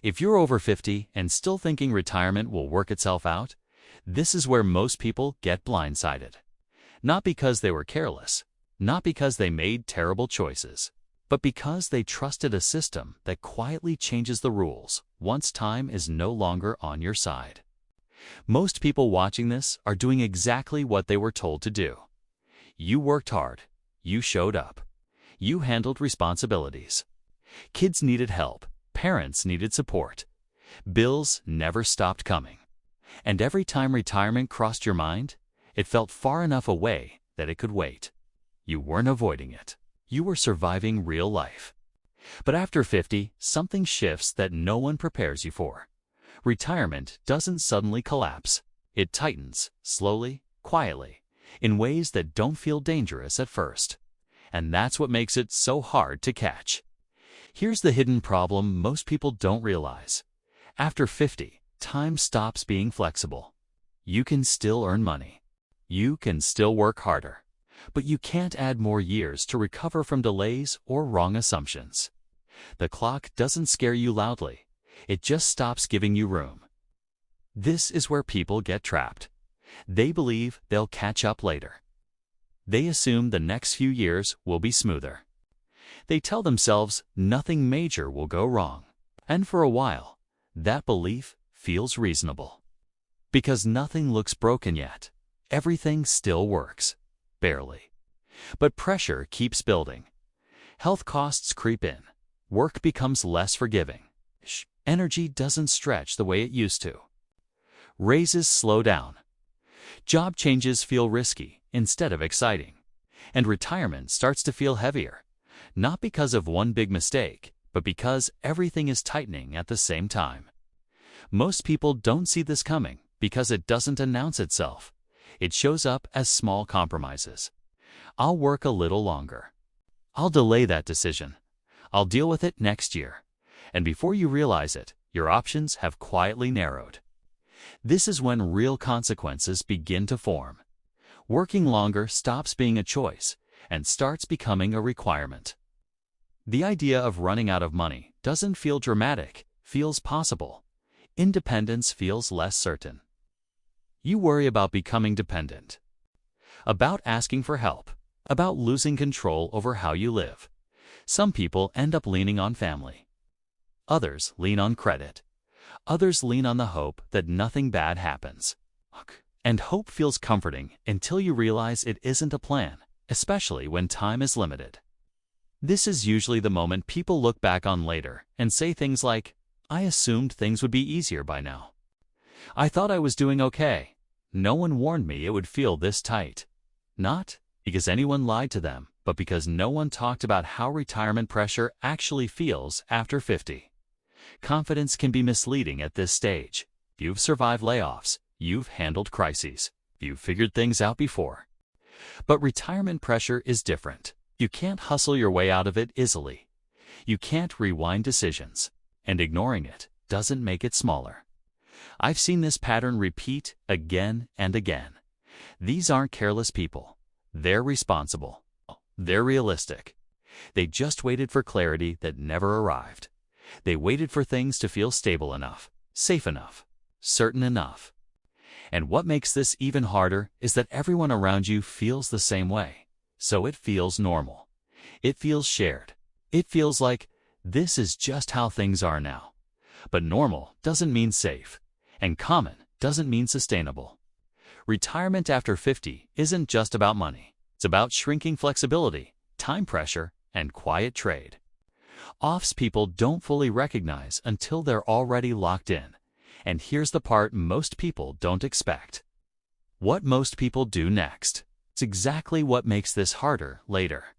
If you're over 50 and still thinking retirement will work itself out, this is where most people get blindsided. Not because they were careless, not because they made terrible choices, but because they trusted a system that quietly changes the rules once time is no longer on your side. Most people watching this are doing exactly what they were told to do. You worked hard. You showed up. You handled responsibilities. Kids needed help. Parents needed support. Bills never stopped coming. And every time retirement crossed your mind, it felt far enough away that it could wait. You weren't avoiding it. You were surviving real life. But after 50, something shifts that no one prepares you for. Retirement doesn't suddenly collapse. It tightens, slowly, quietly, in ways that don't feel dangerous at first. And that's what makes it so hard to catch. Here's the hidden problem most people don't realize. After 50, time stops being flexible. You can still earn money. You can still work harder. But you can't add more years to recover from delays or wrong assumptions. The clock doesn't scare you loudly. It just stops giving you room. This is where people get trapped. They believe they'll catch up later. They assume the next few years will be smoother. They tell themselves nothing major will go wrong. And for a while, that belief feels reasonable. Because nothing looks broken yet. Everything still works. Barely. But pressure keeps building. Health costs creep in. Work becomes less forgiving. Energy doesn't stretch the way it used to. Raises slow down. Job changes feel risky instead of exciting. And retirement starts to feel heavier. Not because of one big mistake, but because everything is tightening at the same time. Most people don't see this coming because it doesn't announce itself. It shows up as small compromises. I'll work a little longer. I'll delay that decision. I'll deal with it next year. And before you realize it, your options have quietly narrowed. This is when real consequences begin to form. Working longer stops being a choice and starts becoming a requirement. The idea of running out of money doesn't feel dramatic, feels possible. Independence feels less certain. You worry about becoming dependent, about asking for help, about losing control over how you live. Some people end up leaning on family. Others lean on credit. Others lean on the hope that nothing bad happens. And hope feels comforting until you realize it isn't a plan, especially when time is limited. This is usually the moment people look back on later and say things like, "I assumed things would be easier by now. I thought I was doing okay. No one warned me it would feel this tight." Not because anyone lied to them, but because no one talked about how retirement pressure actually feels after 50. Confidence can be misleading at this stage. You've survived layoffs. You've handled crises. You've figured things out before. But retirement pressure is different. You can't hustle your way out of it easily. You can't rewind decisions. And ignoring it doesn't make it smaller. I've seen this pattern repeat again and again. These aren't careless people. They're responsible. They're realistic. They just waited for clarity that never arrived. They waited for things to feel stable enough, safe enough, certain enough. And what makes this even harder is that everyone around you feels the same way. So it feels normal. It feels shared. It feels like this is just how things are now. But normal doesn't mean safe. And common doesn't mean sustainable. Retirement after 50 isn't just about money. It's about shrinking flexibility, time pressure, and quiet trade. Offs people don't fully recognize until they're already locked in. And here's the part most people don't expect. What most people do next. It's exactly what makes this harder later.